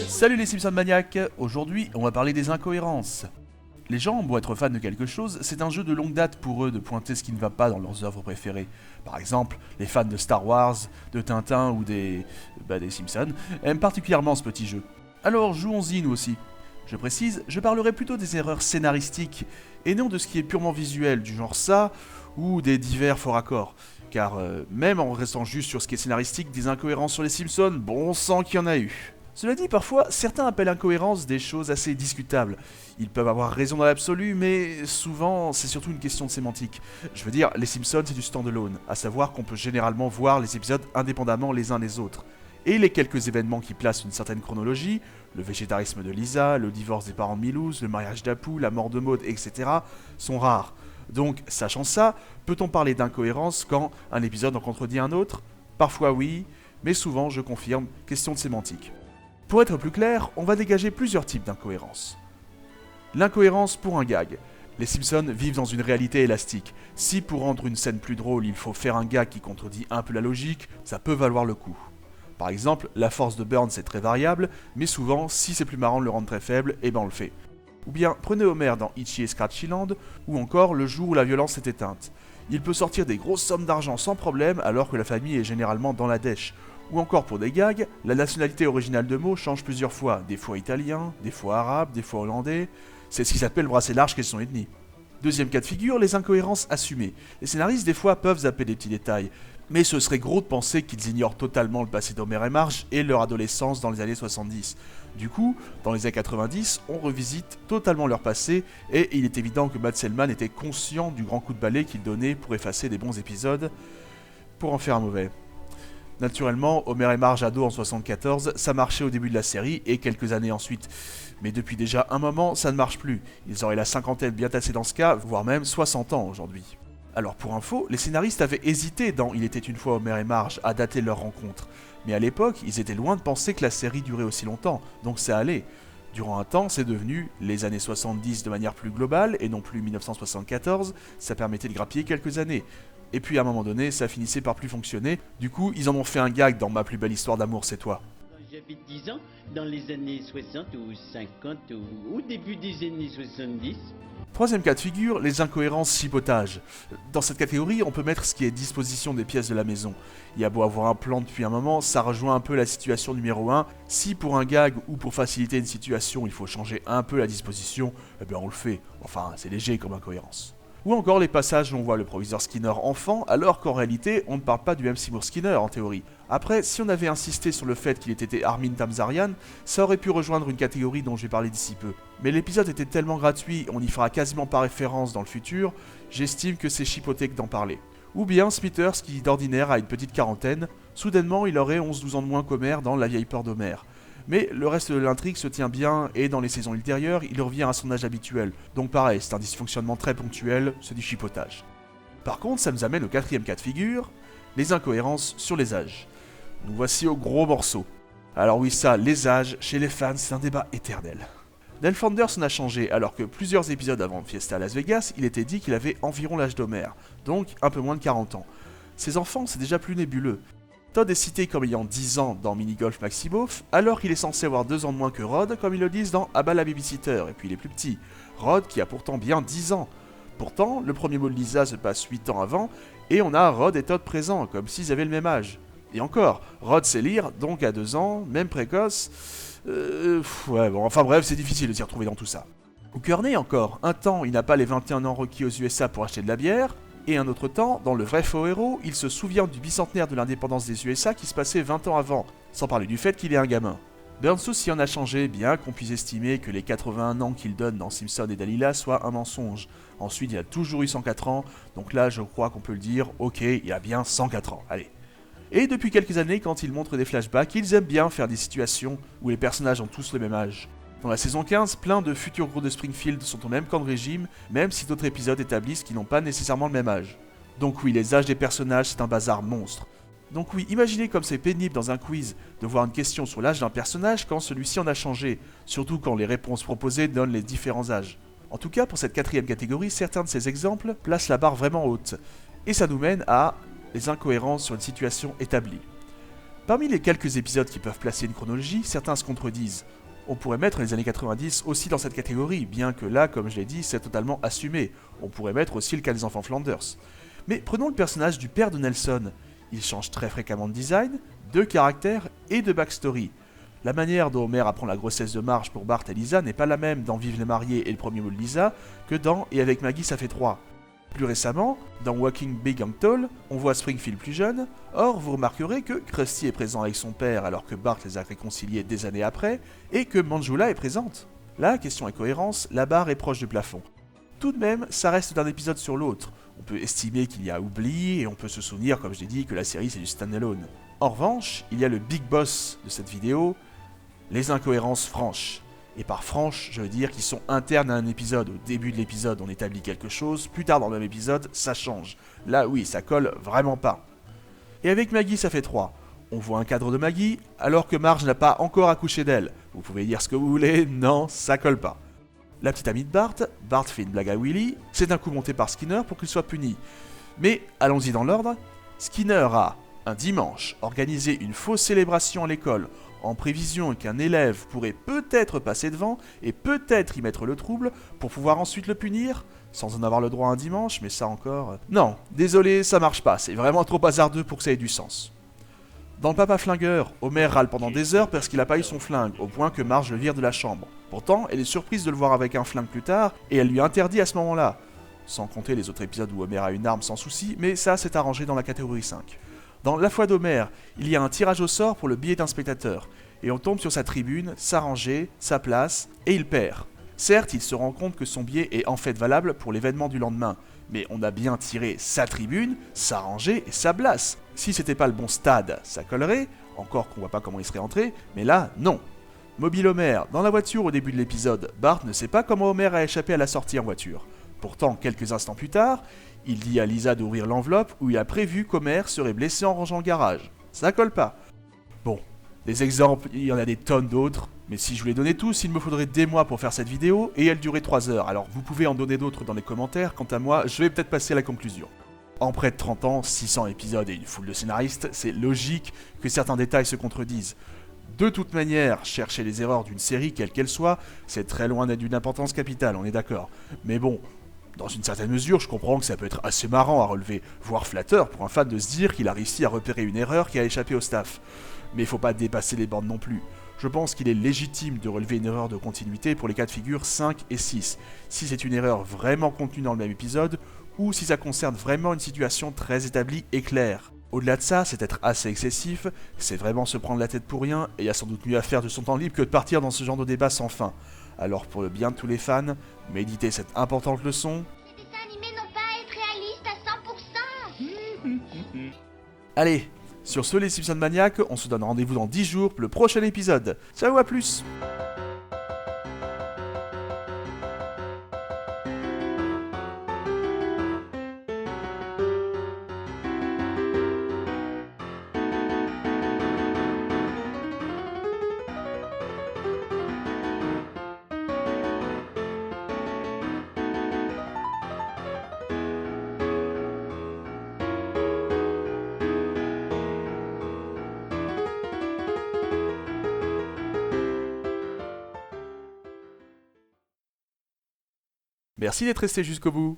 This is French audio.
Salut les Simpsons maniaques, aujourd'hui on va parler des incohérences. Les gens vont être fans de quelque chose, c'est un jeu de longue date pour eux de pointer ce qui ne va pas dans leurs œuvres préférées. Par exemple, les fans de Star Wars, de Tintin ou des Simpsons aiment particulièrement ce petit jeu. Alors jouons-y nous aussi. Je précise, je parlerai plutôt des erreurs scénaristiques et non de ce qui est purement visuel, du genre ça ou des divers faux raccords. Car même en restant juste sur ce qui est scénaristique, des incohérences sur les Simpsons, bon sang qu'il y en a eu. Cela dit, parfois, certains appellent incohérence des choses assez discutables. Ils peuvent avoir raison dans l'absolu, mais souvent, c'est surtout une question de sémantique. Je veux dire, les Simpsons, c'est du stand-alone, à savoir qu'on peut généralement voir les épisodes indépendamment les uns des autres. Et les quelques événements qui placent une certaine chronologie, le végétarisme de Lisa, le divorce des parents de Milouz, le mariage d'Apu, la mort de Maud, etc., sont rares. Donc, sachant ça, peut-on parler d'incohérence quand un épisode en contredit un autre ? Parfois oui, mais souvent, je confirme, question de sémantique. Pour être plus clair, on va dégager plusieurs types d'incohérences. L'incohérence pour un gag. Les Simpsons vivent dans une réalité élastique. Si pour rendre une scène plus drôle, il faut faire un gag qui contredit un peu la logique, ça peut valoir le coup. Par exemple, la force de Burns est très variable, mais souvent, si c'est plus marrant de le rendre très faible, eh ben on le fait. Ou bien, prenez Homer dans Itchy et Scratchy Land, ou encore le jour où la violence est éteinte. Il peut sortir des grosses sommes d'argent sans problème alors que la famille est généralement dans la dèche. Ou encore pour des gags, la nationalité originale de mots change plusieurs fois, des fois italien, des fois arabe, des fois hollandais. C'est ce qui s'appelle brasser large question ethnie. Deuxième cas de figure, les incohérences assumées. Les scénaristes des fois peuvent zapper des petits détails, mais ce serait gros de penser qu'ils ignorent totalement le passé d'Homer et Marge et leur adolescence dans les années 70. Du coup, dans les années 90, on revisite totalement leur passé et il est évident que Matt Selman était conscient du grand coup de balai qu'il donnait pour effacer des bons épisodes pour en faire un mauvais. Naturellement, Homer et Marge ados en 74, ça marchait au début de la série et quelques années ensuite. Mais depuis déjà un moment, ça ne marche plus. Ils auraient la cinquantaine bien tassée dans ce cas, voire même 60 ans aujourd'hui. Alors pour info, les scénaristes avaient hésité dans Il était une fois Homer et Marge à dater leur rencontre. Mais à l'époque, ils étaient loin de penser que la série durait aussi longtemps, donc ça allait. Durant un temps, c'est devenu les années 70 de manière plus globale et non plus 1974, ça permettait de grappiller quelques années. Et puis à un moment donné, ça finissait par plus fonctionner, du coup ils en ont fait un gag dans Ma plus belle histoire d'amour c'est toi. J'avais 10 ans, dans les années 60 ou 50 ou au début des années 70. Troisième cas de figure, les incohérences chipotage. Dans cette catégorie, on peut mettre ce qui est disposition des pièces de la maison. Il y a beau avoir un plan depuis un moment, ça rejoint un peu la situation numéro 1. Si pour un gag ou pour faciliter une situation, il faut changer un peu la disposition, eh bien on le fait. Enfin, c'est léger comme incohérence. Ou encore les passages où on voit le proviseur Skinner enfant, alors qu'en réalité, on ne parle pas du même Seymour Skinner en théorie. Après, si on avait insisté sur le fait qu'il était Armin Tamzarian, ça aurait pu rejoindre une catégorie dont je vais parler d'ici peu. Mais l'épisode était tellement gratuit, on n'y fera quasiment pas référence dans le futur, j'estime que c'est chipoté d'en parler. Ou bien Smithers qui d'ordinaire a une petite quarantaine, soudainement il aurait 11-12 ans de moins qu'Homer dans La vieille peur d'Homer. Mais le reste de l'intrigue se tient bien et dans les saisons ultérieures, il revient à son âge habituel. Donc pareil, c'est un dysfonctionnement très ponctuel, c'est du chipotage. Par contre, ça nous amène au quatrième cas de figure, les incohérences sur les âges. Nous voici au gros morceau. Alors oui ça, les âges, chez les fans, c'est un débat éternel. Nell Flanders en a changé alors que plusieurs épisodes avant Fiesta à Las Vegas, il était dit qu'il avait environ l'âge d'Homer, donc un peu moins de 40 ans. Ses enfants, c'est déjà plus nébuleux. Todd est cité comme ayant 10 ans dans Minigolf Maxi Beauf, alors qu'il est censé avoir 2 ans de moins que Rod, comme ils le disent dans Abba la Babysitter, et puis il est plus petit. Rod qui a pourtant bien 10 ans. Pourtant, le premier mot de Lisa se passe 8 ans avant, et on a Rod et Todd présents, comme s'ils avaient le même âge. Et encore, Rod sait lire, donc à 2 ans, même précoce... enfin bref, c'est difficile de s'y retrouver dans tout ça. Ou Kearney encore, un temps, il n'a pas les 21 ans requis aux USA pour acheter de la bière, et un autre temps, dans le vrai faux héros, il se souvient du bicentenaire de l'indépendance des USA qui se passait 20 ans avant, sans parler du fait qu'il est un gamin. Burns aussi en a changé, bien qu'on puisse estimer que les 81 ans qu'il donne dans Simpson et Dalila soient un mensonge. Ensuite, il a toujours eu 104 ans, donc là je crois qu'on peut le dire, ok, il a bien 104 ans, allez. Et depuis quelques années, quand ils montrent des flashbacks, ils aiment bien faire des situations où les personnages ont tous le même âge. Dans la saison 15, plein de futurs gros de Springfield sont au même camp de régime, même si d'autres épisodes établissent qu'ils n'ont pas nécessairement le même âge. Donc oui, les âges des personnages, c'est un bazar monstre. Donc oui, imaginez comme c'est pénible dans un quiz de voir une question sur l'âge d'un personnage quand celui-ci en a changé, surtout quand les réponses proposées donnent les différents âges. En tout cas, pour cette quatrième catégorie, certains de ces exemples placent la barre vraiment haute. Et ça nous mène à les incohérences sur une situation établie. Parmi les quelques épisodes qui peuvent placer une chronologie, certains se contredisent. On pourrait mettre les années 90 aussi dans cette catégorie, bien que là, comme je l'ai dit, c'est totalement assumé. On pourrait mettre aussi le cas des enfants Flanders. Mais prenons le personnage du père de Nelson. Il change très fréquemment de design, de caractère et de backstory. La manière dont Homer apprend la grossesse de Marge pour Bart et Lisa n'est pas la même dans Vive les mariés et le premier mot de Lisa que dans Et avec Maggie ça fait 3. Plus récemment, dans Walking Big and Tall, on voit Springfield plus jeune. Or, vous remarquerez que Krusty est présent avec son père alors que Bart les a réconciliés des années après, et que Manjula est présente. Là, question et cohérence, la barre est proche du plafond. Tout de même, ça reste d'un épisode sur l'autre. On peut estimer qu'il y a oubli, et on peut se souvenir, comme je l'ai dit, que la série c'est du standalone. En revanche, il y a le big boss de cette vidéo, les incohérences franches. Et par franches, je veux dire qu'ils sont internes à un épisode. Au début de l'épisode, on établit quelque chose, plus tard dans le même épisode, ça change. Là, oui, ça colle vraiment pas. Et avec Maggie, ça fait 3. On voit un cadre de Maggie, alors que Marge n'a pas encore accouché d'elle. Vous pouvez dire ce que vous voulez, non, ça colle pas. La petite amie de Bart fait une blague à Willy, c'est un coup monté par Skinner pour qu'il soit puni. Mais, allons-y dans l'ordre, Skinner a, un dimanche, organisé une fausse célébration à l'école, en prévision qu'un élève pourrait peut-être passer devant et peut-être y mettre le trouble pour pouvoir ensuite le punir, sans en avoir le droit un dimanche, mais ça encore... Non, désolé, ça marche pas, c'est vraiment trop hasardeux pour que ça ait du sens. Dans le Papa Flingueur, Homer râle pendant des heures parce qu'il a pas eu son flingue, au point que Marge le vire de la chambre. Pourtant, elle est surprise de le voir avec un flingue plus tard, et elle lui interdit à ce moment-là. Sans compter les autres épisodes où Homer a une arme sans souci, mais ça c'est arrangé dans la catégorie 5. Dans La foi d'Homer, il y a un tirage au sort pour le billet d'un spectateur, et on tombe sur sa tribune, sa rangée, sa place, et il perd. Certes, il se rend compte que son billet est en fait valable pour l'événement du lendemain, mais on a bien tiré sa tribune, sa rangée et sa place. Si c'était pas le bon stade, ça collerait, encore qu'on voit pas comment il serait entré, mais là, non. Mobile Homer, dans la voiture au début de l'épisode, Bart ne sait pas comment Homer a échappé à la sortie en voiture. Pourtant, quelques instants plus tard, il dit à Lisa d'ouvrir l'enveloppe où il a prévu qu'Homer serait blessé en rangeant le garage. Ça colle pas. Bon, des exemples, il y en a des tonnes d'autres, mais si je vous les donnais tous, il me faudrait des mois pour faire cette vidéo, et elle durait 3 heures, alors vous pouvez en donner d'autres dans les commentaires, quant à moi, je vais peut-être passer à la conclusion. En près de 30 ans, 600 épisodes et une foule de scénaristes, c'est logique que certains détails se contredisent. De toute manière, chercher les erreurs d'une série, quelle qu'elle soit, c'est très loin d'être d'une importance capitale, on est d'accord. Mais bon, dans une certaine mesure, je comprends que ça peut être assez marrant à relever, voire flatteur pour un fan de se dire qu'il a réussi à repérer une erreur qui a échappé au staff. Mais il faut pas dépasser les bornes non plus. Je pense qu'il est légitime de relever une erreur de continuité pour les cas de figure 5 et 6, si c'est une erreur vraiment contenue dans le même épisode, ou si ça concerne vraiment une situation très établie et claire. Au-delà de ça, c'est être assez excessif, c'est vraiment se prendre la tête pour rien, et il y a sans doute mieux à faire de son temps libre que de partir dans ce genre de débat sans fin. Alors pour le bien de tous les fans, méditez cette importante leçon. Les dessins animés n'ont pas à être réalistes à 100%. Allez, sur ce les Simpson Maniacs, on se donne rendez-vous dans 10 jours pour le prochain épisode. Ciao, à plus! Merci d'être resté jusqu'au bout.